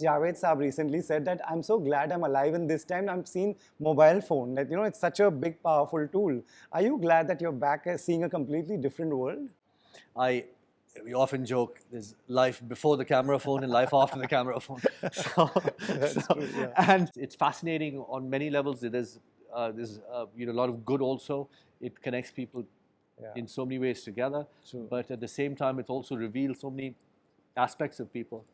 Javed Saab recently said that I'm so glad I'm alive in this time. I'm seeing mobile phone. That it's such a big, powerful tool. Are you glad that you're back seeing a completely different world? We often joke there's life before the camera phone and life after the camera phone. So, That's true. Yeah. and it's fascinating on many levels. There's a lot of good also. It connects people in so many ways together. True. But at the same time, it also reveals so many aspects of people.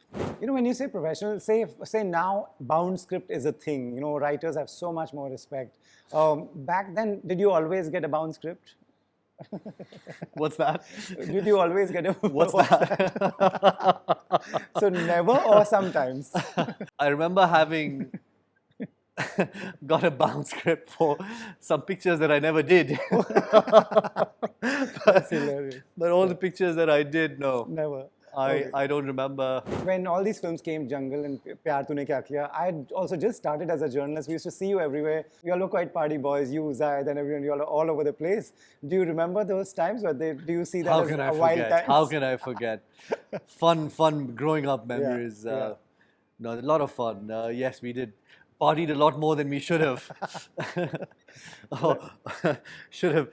When you say professional, say now bound script is a thing. Writers have so much more respect. Back then, did you always get a bound script? What's that? Did you always get a What's that? So never or sometimes? I remember having got a bound script for some pictures that I never did. That's hilarious. But all the pictures that I did, no. Never. I don't remember. When all these films came, Jungle and Pyar Tune Kya Kiya, I had also just started as a journalist. We used to see you everywhere. You all were quite party boys, you, Zayed and everyone, you all are all over the place. Do you remember those times? Do you see that How as can I a wild forget? time? How can I forget? Fun growing up memories. Yeah. No, a lot of fun. Yes, we did. Partied a lot more than we should have. should have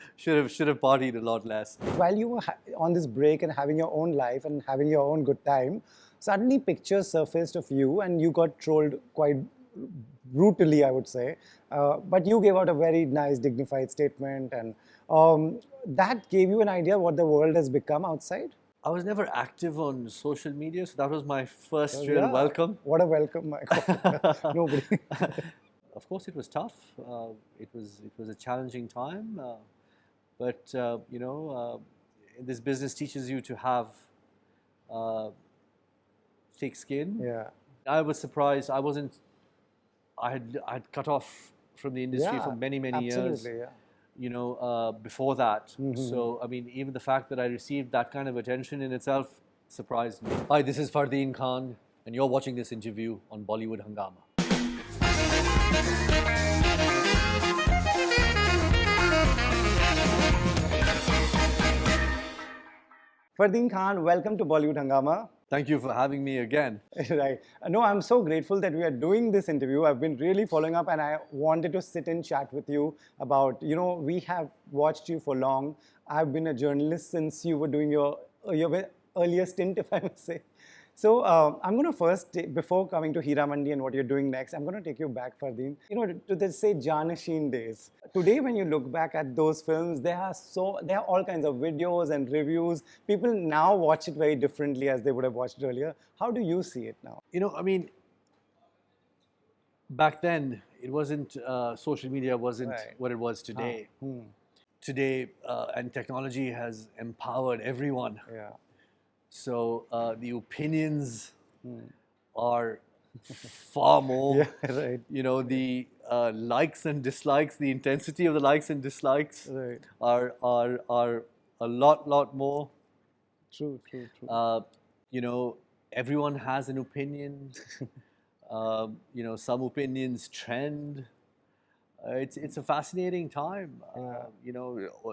partied a lot less. While you were on this break and having your own life and having your own good time, suddenly pictures surfaced of you and you got trolled quite brutally, I would say. But you gave out a very nice, dignified statement, and that gave you an idea what the world has become outside. I was never active on social media, so that was my first real welcome. What a welcome, my God. Nobody. Of course, it was tough. It was a challenging time, but this business teaches you to have thick skin. Yeah. I was surprised. I had cut off from the industry for many years. Absolutely, yeah. Before that. So, I mean, even the fact that I received that kind of attention in itself surprised me. Hi, this is Fardeen Khan, and you're watching this interview on Bollywood Hungama. Fardeen Khan, welcome to Bollywood Hungama. Thank you for having me again. Right. No, I'm so grateful that we are doing this interview. I've been really following up and I wanted to sit and chat with you about, we have watched you for long. I've been a journalist since you were doing your earlier stint, if I may say. So I'm going to first, before coming to Heeramandi and what you're doing next, I'm going to take you back, Fardeen, to the, say, Janasheen days. Today, when you look back at those films, there are all kinds of videos and reviews. People now watch it very differently as they would have watched it earlier. How do you see it now? I mean, back then, it wasn't, social media wasn't what it was today. Today, and technology has empowered everyone. Yeah. So the opinions are far more. Yeah, right. The likes and dislikes, the intensity of the likes and dislikes are a lot more. True. Everyone has an opinion. Some opinions trend. It's a fascinating time.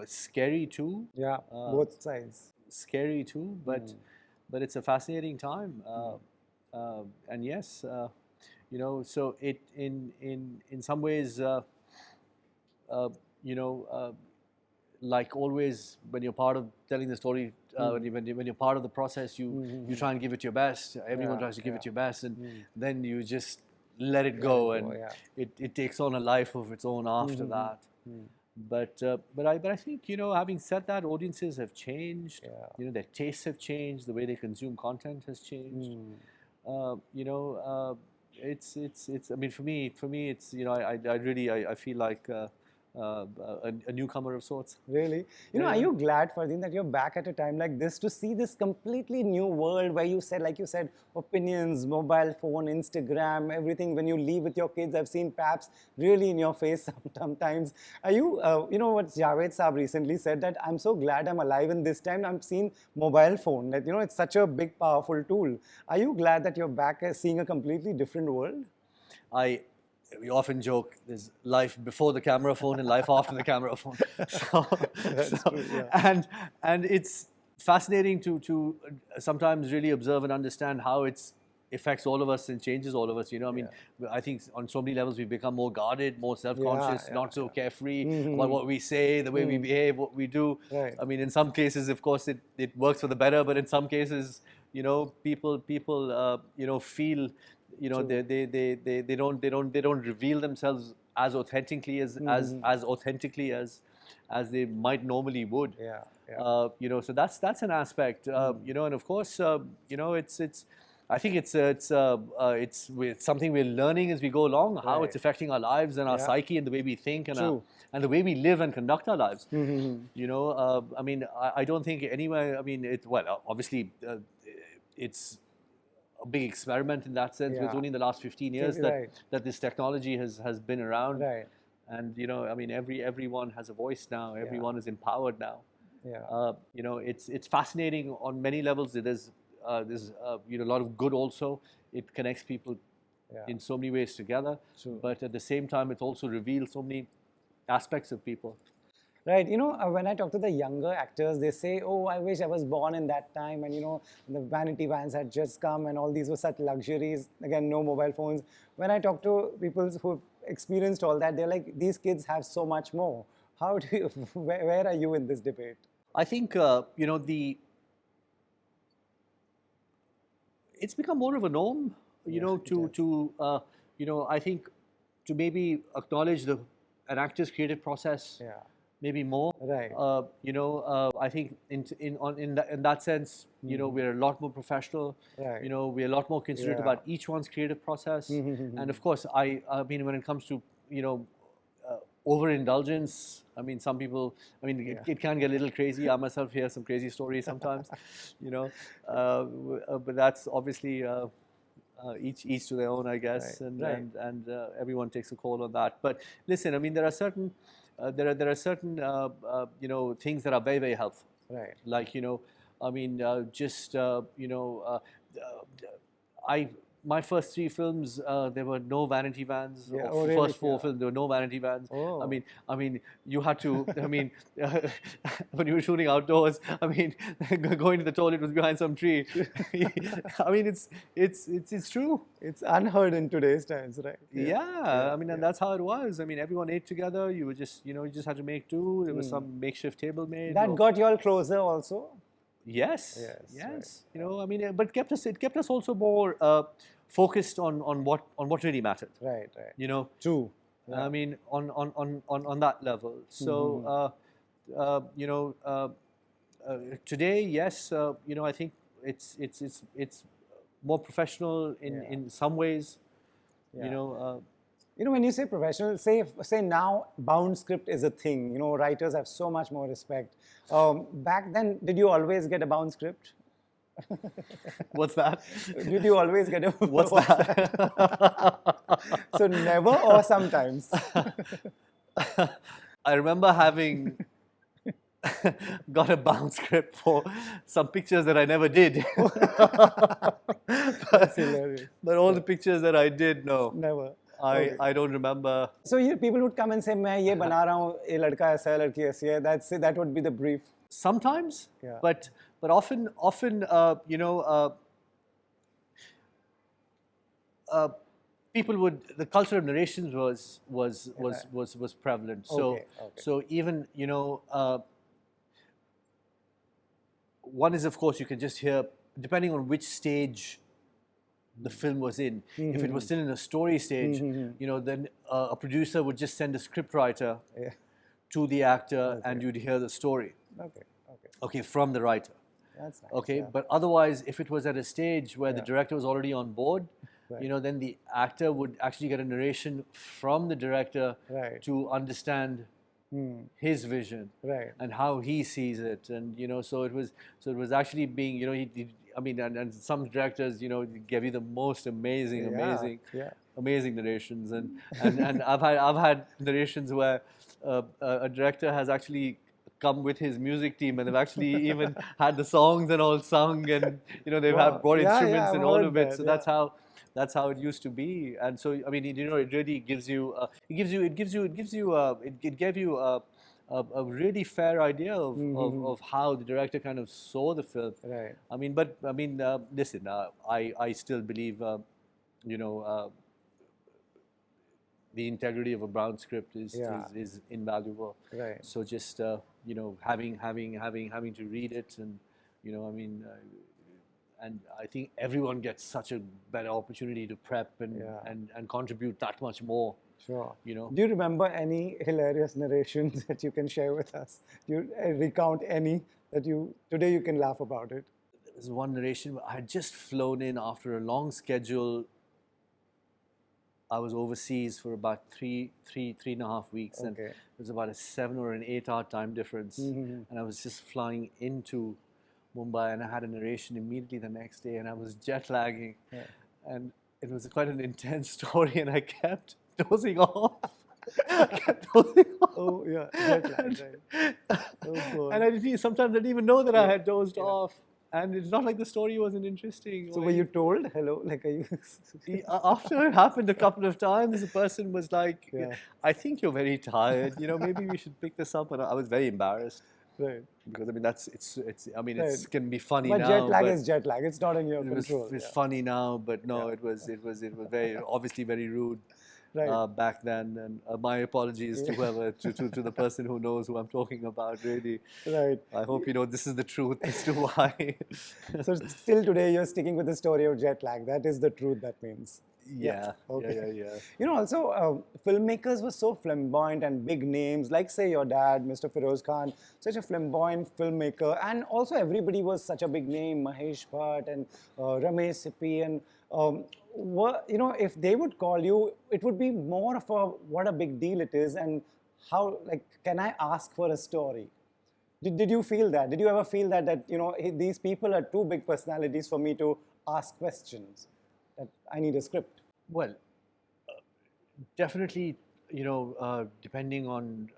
Scary too. Yeah, both sides. Scary too, but it's a fascinating time, and yes, so it in some ways, like always when you're part of telling the story, when you're part of the process, you try and give it your best. Everyone tries to give it your best, and then you just let it go, and it takes on a life of its own after that. But I think, having said that, audiences have changed. Their tastes have changed. The way they consume content has changed. It's. I mean, for me, it's. I feel like a newcomer of sorts. Really? Are you glad, Fardeen, that you're back at a time like this to see this completely new world where you said, like you said, opinions, mobile phone, Instagram, everything. When you leave with your kids, I've seen paps really in your face sometimes. Are you, what Javed Saab recently said, that I'm so glad I'm alive in this time. I'm seeing mobile phone. That, it's such a big, powerful tool. Are you glad that you're back seeing a completely different world? We often joke there's life before the camera phone and life after the camera phone. True, yeah. And it's fascinating to sometimes really observe and understand how it's affects all of us and changes all of us. You know, I mean, I think on so many levels we've become more guarded, more self-conscious, not so carefree about what we say, the way we behave, what we do. Right. I mean, in some cases, of course, it works for the better, but in some cases, you know, people you know, feel, you know, they don't reveal themselves as authentically as they might normally would. You know, so that's an aspect. You know, and of course, you know, I think it's something we're learning as we go along, how it's affecting our lives and our psyche and the way we think and the way we live and conduct our lives. You know, I mean, I don't think anywhere. I mean, well, obviously, it's a big experiment in that sense. It's only in the last 15 years that this technology has been around. And you know, I mean, everyone has a voice now. Everyone is empowered now. You know, it's fascinating on many levels. There's you know, a lot of good also. It connects people in so many ways together. But at the same time, it also reveals so many aspects of people. Right. You know, when I talk to the younger actors, they say, oh, I wish I was born in that time. And, you know, the vanity vans had just come and all these were such luxuries. Again, no mobile phones. When I talk to people who've experienced all that, they're like, these kids have so much more. How do you, where are you in this debate? I think, you know, it's become more of a norm, you know, you know, I think to maybe acknowledge an actor's creative process. Maybe more, you know. I think in that sense, you know, we're a lot more professional. You know, we're a lot more considerate about each one's creative process. And of course, I mean, when it comes to, you know, overindulgence, I mean, some people, I mean, it can get a little crazy. I myself hear some crazy stories sometimes, you know. But that's obviously each to their own, I guess, and everyone takes a call on that. But listen, I mean, there are certain. There are certain you know, things that are very, very helpful. Like, you know, I mean, just you know, my first 3 films, there were no vanity vans. First 4 films, there were no vanity vans. I mean, you had to. I mean, when you were shooting outdoors, I mean, going to the toilet was behind some tree. I mean, it's true. It's unheard in today's times, right? I mean, and that's how it was. I mean, everyone ate together. You were just, you know, you just had to make do. There was some makeshift table made. That got you all closer, also. Yes. You know, I mean, but it kept us also more focused on what really mattered. You know. True. I mean, on that level. So, you know, today, yes, you know, I think it's more professional in some ways. You know. You know, when you say professional, say now bound script is a thing. You know, writers have so much more respect. Back then, did you always get a bound script? What's that? Did you always get a... What's that? So never or sometimes? I remember having got a bound script for some pictures that I never did. That's hilarious. But all the pictures that I did, no. Never. I don't remember. So people would come and say, "मैं ये बना रहा हूँ, ये लड़का ऐसा है, लड़की ऐसी है." That would be the brief. Sometimes, but often, you know, people would. The culture of narrations was prevalent. So even, you know, one is, of course, you can just hear, depending on which stage the film was in. If it was still in a story stage, you know, then a producer would just send a scriptwriter to the actor, and you'd hear the story. Okay, from the writer. That's nice. Okay, but otherwise, if it was at a stage where the director was already on board, you know, then the actor would actually get a narration from the director to understand his vision and how he sees it, and you know, so it was actually being, you know, I mean, and some directors, you know, give you the most amazing narrations, and I've had narrations where a director has actually come with his music team, and they've actually even had the songs and all sung, and you know, they've brought instruments and all of it. So that's how it used to be. And so, I mean, you know, it really gives you, it gave you a really fair idea of how the director kind of saw the film. Right. I mean, listen, I still believe, you know, the integrity of a Brown script is invaluable. Right. So just you know, having to read it, and you know, I mean, and I think everyone gets such a better opportunity to prep and contribute that much more. Sure. You know. Do you remember any hilarious narrations that you can share with us? Do you recount any that today you can laugh about it? There's one narration where I had just flown in after a long schedule. I was overseas for about three and a half weeks, and it was about a 7 or an 8 hour time difference. And I was just flying into Mumbai, and I had a narration immediately the next day, and I was jet lagging, and it was quite an intense story, and I kept dozing off. Oh yeah, jet lag, right. Oh boy. And sometimes I didn't even know that I had dozed off. And it's not like the story wasn't interesting. So were you told, hello, like are you? After it happened a couple of times, the person was like, I think you're very tired. You know, maybe we should pick this up. And I was very embarrassed. Right. Because I mean, it can be be funny but now. Jet lag is jet lag. It's not in your control. It's funny now, but no, it was very obviously very rude. Right. Back then, and my apologies to whoever, to the person who knows who I'm talking about, really. Right. I hope you know this is the truth as to why. So still today you're sticking with the story of jet lag. That is the truth, that means. Yeah. You know, also filmmakers were so flamboyant and big names, like say your dad, Mr. Feroz Khan, such a flamboyant filmmaker, and also everybody was such a big name, Mahesh Bhatt and Ramesh Sippy, and you know, if they would call you, it would be more of a what a big deal it is, and how, like, can I ask for a story? Did you feel that? Did you ever feel that you know, these people are too big personalities for me to ask questions? That I need a script. Well, definitely, you know, depending on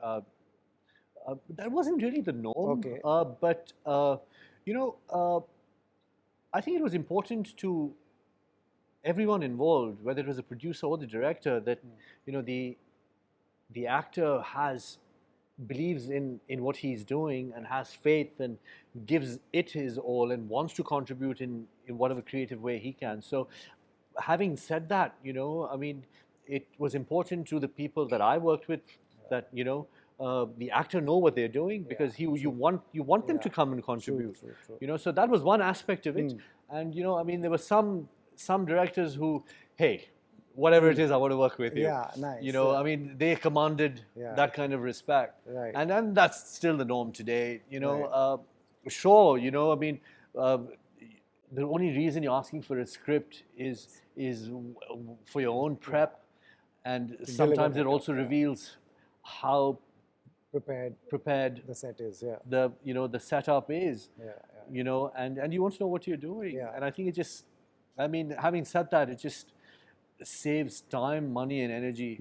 that wasn't really the norm. Okay. But you know, I think it was important to everyone involved, whether it was a producer or the director, that you know, the actor believes in what he's doing and has faith and gives it his all and wants to contribute in whatever creative way he can. So having said that, you know, I mean, it was important to the people that I worked with that, you know, the actor know what they're doing, because you want them to come and contribute. True. You know, so that was one aspect of it. And you know, I mean, there were some directors who, hey, whatever it is, I want to work with you. Yeah, nice. You know, I mean, they commanded that kind of respect. Right. And then that's still the norm today. You know, sure, you know, I mean, the only reason you're asking for a script is for your own prep, and sometimes it also reveals how prepared the set is. the setup is. You know, and you want to know what you're doing. And I think I mean, having said that, it just saves time, money, and energy.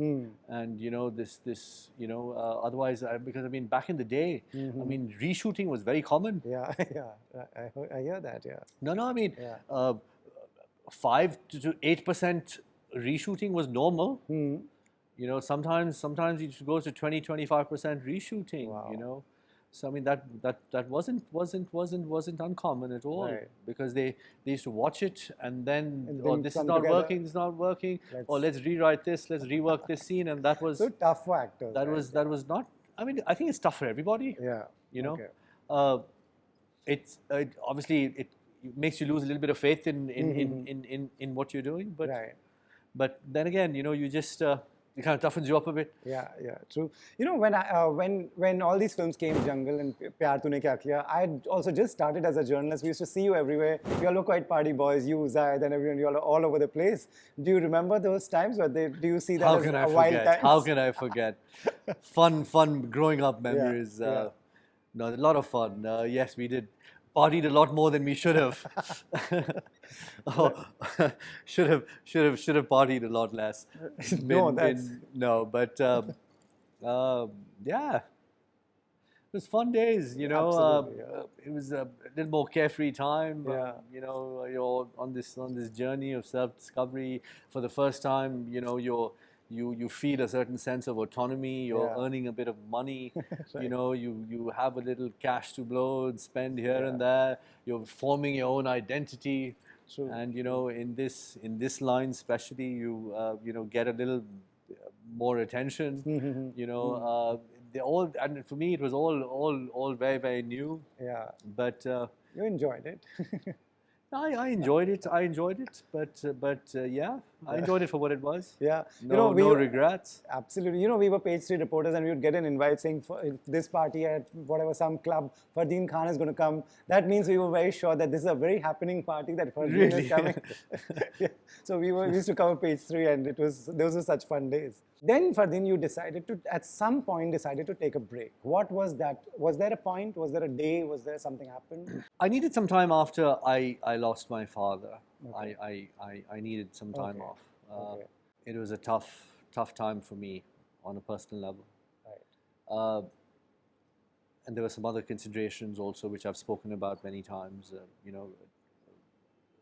And you know, this you know, otherwise, because I mean, back in the day, I mean, reshooting was very common. I hear that. No, I mean, 5 to 8% reshooting was normal. You know, sometimes it goes to 20-25% reshooting. Wow. You know, so I mean, that wasn't uncommon at all. Right. Because they used to watch it and then, then this is come not together. working, this is not working, or let's rewrite this, let's rework this scene, and that was So tough for actors. that was not. I mean, I think it's tough for everybody. You know, it's obviously it makes you lose a little bit of faith in what you're doing, but then again, you know, you just it kind of toughens you up a bit. Yeah, true. You know, when all these films came, Jungle and Pyar Tune Kya Kiya, I had also just started as a journalist. We used to see you everywhere. You all were quite party boys. You, Zayed, and everyone. You all are all over the place. Do you remember those times? Or do you see that How as can I a wild forget? time? How can I forget? Fun growing up memories. No, a lot of fun. Yes, we did. Partied a lot more than we should have. should have partied a lot less. But yeah, it was fun days. You know, it was a little more carefree time. You know, you're on this journey of self-discovery for the first time. You know, you're you feel a certain sense of autonomy. You're earning a bit of money. Right. You know, you have a little cash to blow and spend here and there. You're forming your own identity. True. And you know, in this line, especially, you know, get a little more attention. You know, they all, and for me, it was all very, very new. Yeah. But You enjoyed it. I enjoyed it. I enjoyed it. But yeah, I enjoyed it for what it was. Yeah. No, no regrets. Absolutely. You know, we were page 3 reporters and we would get an invite saying for this party at whatever, some club, Fardeen Khan is going to come. That means we were very sure that this is a very happening party that Fardeen is coming. Yeah. So we used to cover page 3 and those were such fun days. Then Fardeen, you decided to, at some point, decided to take a break. What was that? Was there a point? Was there a day? Was there something happened? I needed some time after I lost my father. Okay. I needed some time off. It was a tough time for me on a personal level. Right. And there were some other considerations also, which I've spoken about many times. You know,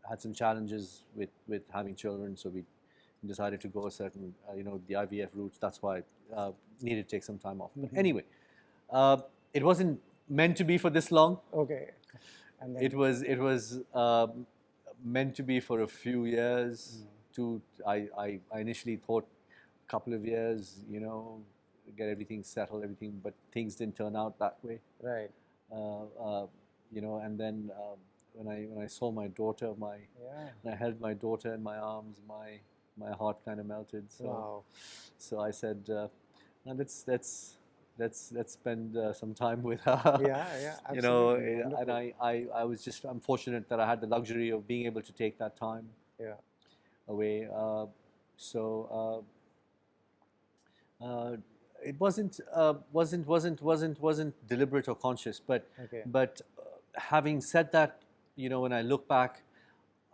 had some challenges with having children, so we decided to go a certain, you know, the IVF route. That's why I needed to take some time off. But anyway, it wasn't meant to be for this long. Okay. And then it was meant to be for a few years. I initially thought a couple of years, you know, get everything settled, everything, but things didn't turn out that way. Right. You know, and then when I saw my daughter, when I held my daughter in my arms, my heart kind of melted. So, wow. So I said, let's spend some time with her. Yeah, absolutely. You know, wonderful. and I'm fortunate that I had the luxury of being able to take that time away. It wasn't deliberate or conscious, but having said that, you know, when I look back,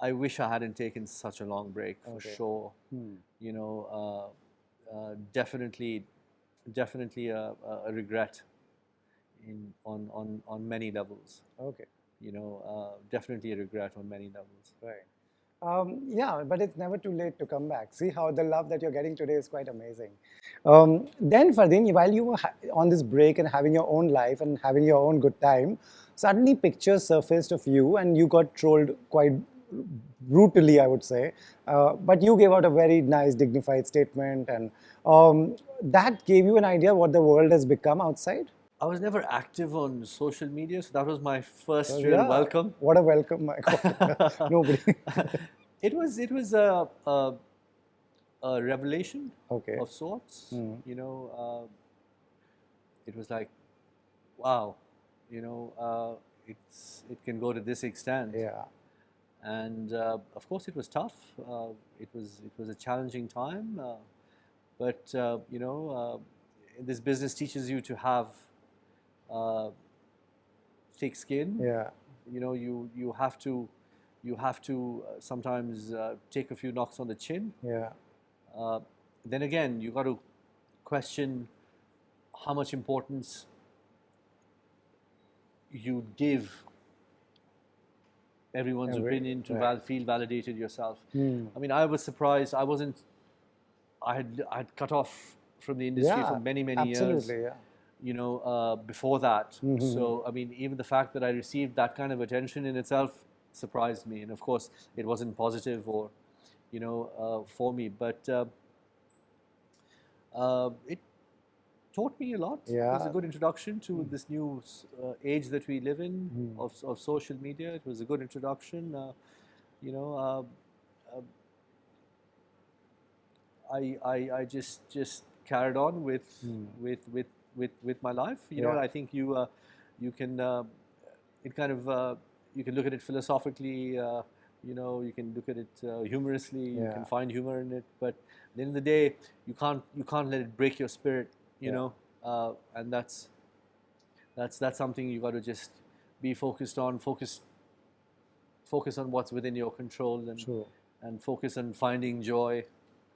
I wish I hadn't taken such a long break, for sure. You know, definitely a regret on many levels. Okay. You know, definitely a regret on many levels. Right. Yeah, but it's never too late to come back. See how the love that you're getting today is quite amazing. Then Fardeen, while you were on this break and having your own life and having your own good time, suddenly pictures surfaced of you and you got trolled quite brutally, I would say. But you gave out a very nice, dignified statement, and that gave you an idea what the world has become outside? I was never active on social media, so that was my first real welcome. What a welcome, my God. Nobody. It was a revelation of sorts. You know, it was like, wow, you know, it can go to this extent. Yeah. And of course, it was tough. It was a challenging time, but you know, this business teaches you to have thick skin. Yeah. You know, you have to sometimes take a few knocks on the chin. Yeah. Then again, you got to question how much importance you give everyone's opinion to feel validated yourself. I mean, I was surprised. I had cut off from the industry for many years. Yeah. You know, before that. So, I mean, even the fact that I received that kind of attention in itself surprised me. And of course, it wasn't positive or, you know, for me. But it taught me a lot. Yeah. It was a good introduction to this new age that we live in of social media. It was a good introduction. You know, I just carried on with my life. You know, I think you can it kind of you can look at it philosophically. You know, you can look at it humorously. You can find humor in it. But at the end of the day, you can't let it break your spirit. You know, and that's something you got to just be focused on. Focus on what's within your control and focus on finding joy.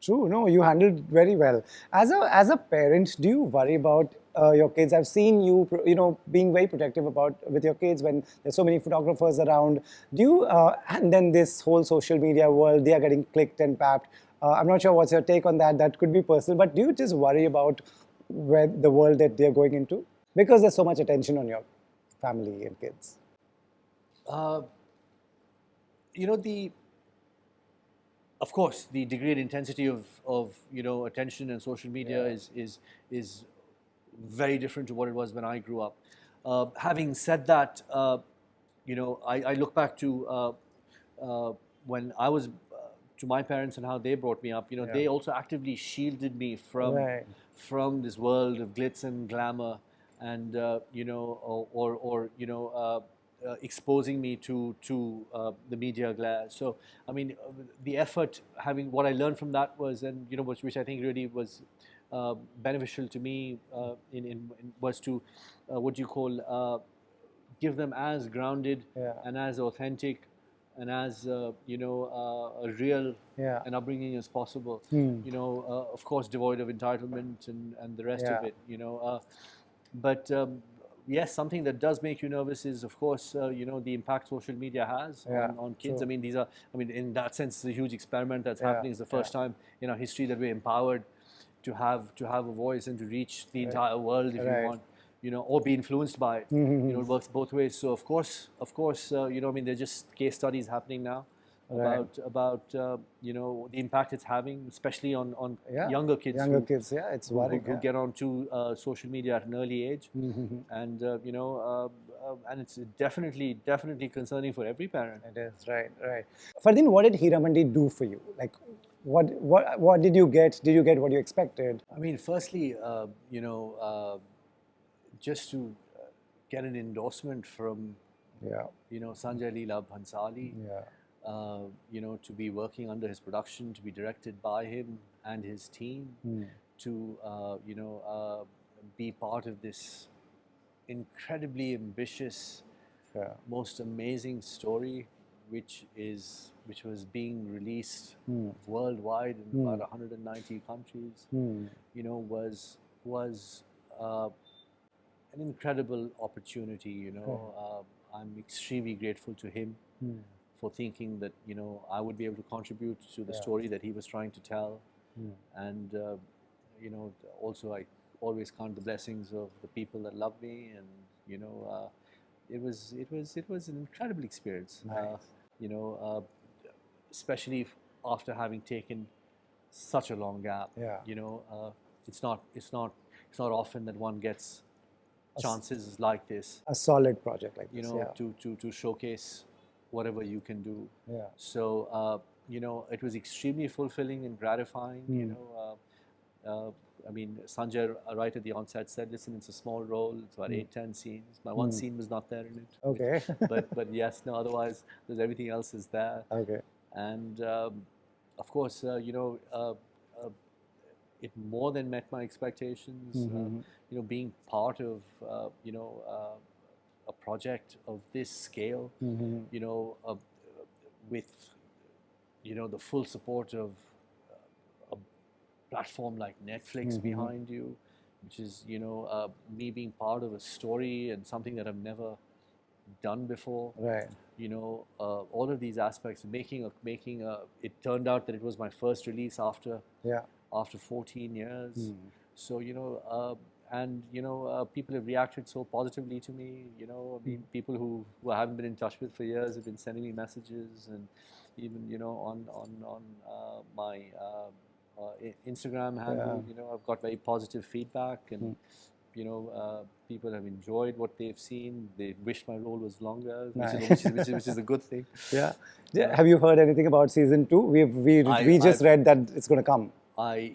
True. No, you handled very well. As a parent, do you worry about your kids? I've seen you, you know, being very protective with your kids when there's so many photographers around. Do you? And then this whole social media world, they are getting clicked and papped. I'm not sure what's your take on that. That could be personal, but do you just worry about where the world that they're going into? Because there's so much attention on your family and kids. Uh, you know, of course, the degree and intensity of attention and social media is very different to what it was when I grew up. Having said that, I look back to when I was to my parents and how they brought me up. They also actively shielded me from this world of glitz and glamour, and exposing me to the media glare. So I mean, the effort, having what I learned from that was, and which I think really was beneficial to me was to what you call give them as grounded and as authentic and as a real an upbringing as possible. Of course, devoid of entitlement and the rest of it. But yes, something that does make you nervous is, of course, the impact social media has on kids. True. I mean, in that sense, it's a huge experiment that's happening. It's the first time in our history that we're empowered to have a voice and to reach the entire world, if you want. Or be influenced by it. It works both ways. So of course, I mean, there's just case studies happening now about the impact it's having, especially on younger kids. It's worrying. Who get onto social media at an early age, and and it's definitely concerning for every parent. It is right. Fardeen, what did Heeramandi do for you? Like, what did you get? Did you get what you expected? I mean, firstly, just to get an endorsement from Sanjay Leela Bhansali, to be working under his production, to be directed by him and his team, to be part of this incredibly ambitious, most amazing story, which was being released worldwide in about 190 countries. Was an incredible opportunity. I'm extremely grateful to him for thinking that I would be able to contribute to the story that he was trying to tell, and also I always count the blessings of the people that love me, and it was an incredible experience. Nice. Especially after having taken such a long gap. It's not often that one gets chances like this. A solid project like this. To showcase whatever you can do. So it was extremely fulfilling and gratifying. I mean, Sanjay right at the onset said, "Listen, it's a small role. It's about 8-10 scenes. My one scene was not there in it. Okay. but yes, no. Otherwise, there's everything else is there. Okay. And of course, it more than met my expectations. Being part of a project of this scale, with the full support of a platform like Netflix behind you, which is me being part of a story and something that I've never done before. Right. All of these aspects, making a. It turned out that it was my first release after 14 years. So people have reacted so positively to me. I mean, people who I haven't been in touch with for years have been sending me messages, and even on my Instagram handle, I've got very positive feedback, and people have enjoyed what they've seen. They wish my role was longer, which is a good thing. Have you heard anything about season 2? We just read that it's going to come.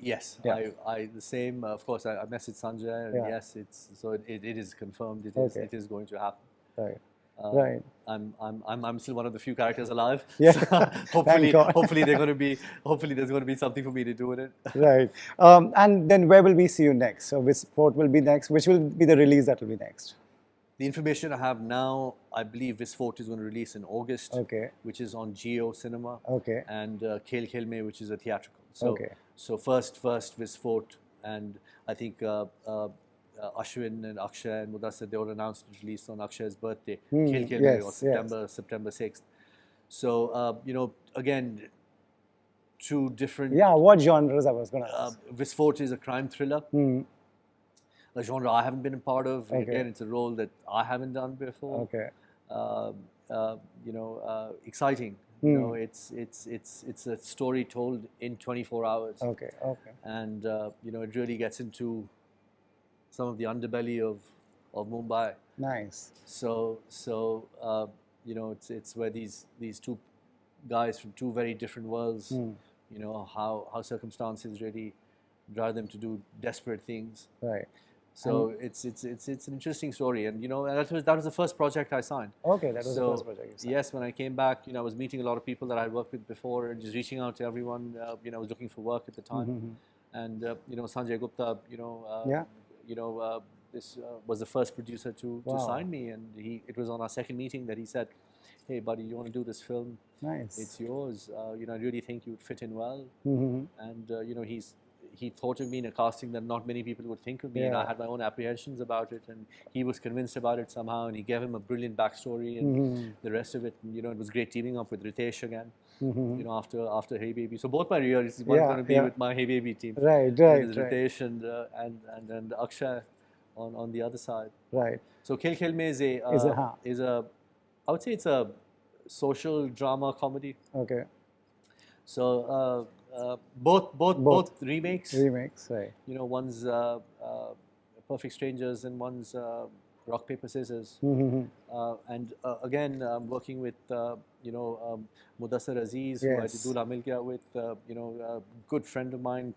Yes, I the same. Of course, I messaged Sanjay, and yes, it is confirmed. It is going to happen. Right. Right. I'm still one of the few characters alive. Yeah. So hopefully there's going to be something for me to do with it. Right. And then where will we see you next? So which sport will be next? Which will be the release that will be next? The information I have now, I believe Visfort is going to release in August, which is on Geo Cinema, and Khel Khel Mein, which is a theatrical. So first Visfort, and I think Ashwin and Akshay and Mudassir, they all announced the release on Akshay's birthday, Khel Khel Mein, or September 6th. So again, two different. Yeah, what genres I was going to ask? Visfort is a crime thriller. A genre I haven't been a part of. Okay. Again, it's a role that I haven't done before. Okay. Exciting. It's a story told in 24 hours. Okay. Okay. And it really gets into some of the underbelly of Mumbai. Nice. So it's where these two guys from two very different worlds, how circumstances really drive them to do desperate things. Right. So it's an interesting story, and that was the first project I signed. Okay, that was the first project you signed. Yes, when I came back, I was meeting a lot of people that I'd worked with before, and just reaching out to everyone. I was looking for work at the time, and Sanjay Gupta, this was the first producer to sign me, and it was on our second meeting that he said, "Hey, buddy, you want to do this film? Nice. It's yours. I really think you'd fit in well." And he thought of me in a casting that not many people would think of me, and I had my own apprehensions about it, and he was convinced about it somehow, and he gave him a brilliant backstory and the rest of it. And, it was great teaming up with Ritesh again, after Hey Baby. So both my realities, one's going to be with my Hey Baby team, right. Ritesh and Akshay on the other side. Right. So Khil Khil Mein is a I would say it's a social drama comedy. Okay. So both remakes. Remakes, right. One's Perfect Strangers and one's Rock Paper Scissors. And again, I'm working with Mudassar Aziz, who I did Dula Mil Gaya with. A good friend of mine.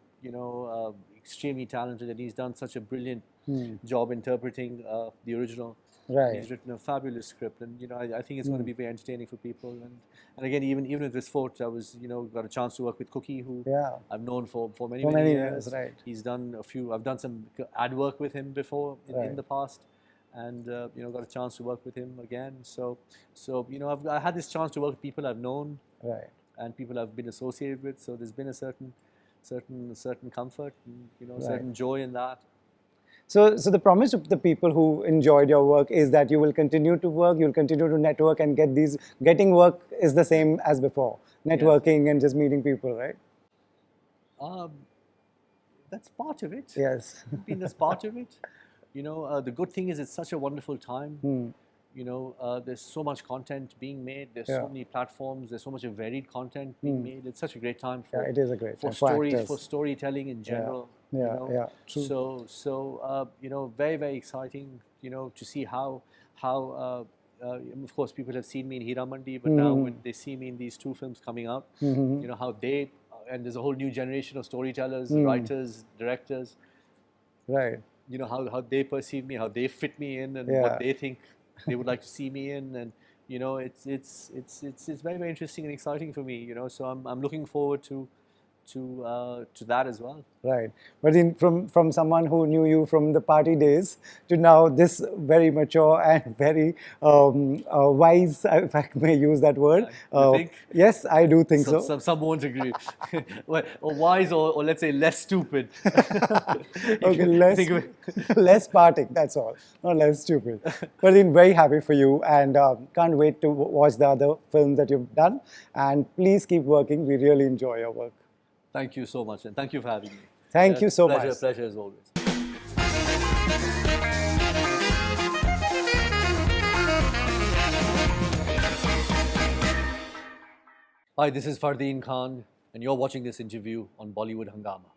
Extremely talented, and he's done such a brilliant job interpreting the original. Right. He's written a fabulous script, and I think it's going to be very entertaining for people. And again, even with Visfort, I was got a chance to work with Cookie, who I've known for many years. Right. He's done a few. I've done some ad work with him before in the past, and got a chance to work with him again. So I had this chance to work with people I've known, right, and people I've been associated with. So there's been a certain comfort, and, certain joy in that. So the promise of the people who enjoyed your work is that you will continue to work, you'll continue to network and getting work is the same as before, networking and just meeting people, right? That's part of it. Yes. That's part of it. The good thing is it's such a wonderful time. There's so much content being made. There's so many platforms. There's so much varied content being made. It's such a great time for it is a great time for storytelling in general. True. So very, very exciting. To see how of course people have seen me in Heeramandi, but now when they see me in these two films coming out, how they and there's a whole new generation of storytellers, writers, directors. Right. How they perceive me, how they fit me in, and what they think they would like to see me in, and it's very, very interesting and exciting for me. So I'm looking forward to that as well. Right. But from someone who knew you from the party days to now this very mature and very wise, if I may use that word. You think? Yes, I do think so. Some won't agree. Or wise, or let's say less stupid. Okay, less parting, that's all. Not less stupid. But I'm very happy for you, and can't wait to watch the other films that you've done. And please keep working. We really enjoy your work. Thank you so much, and thank you for having me. Thank you so much. Pleasure as always. Hi, this is Fardeen Khan, and you're watching this interview on Bollywood Hungama.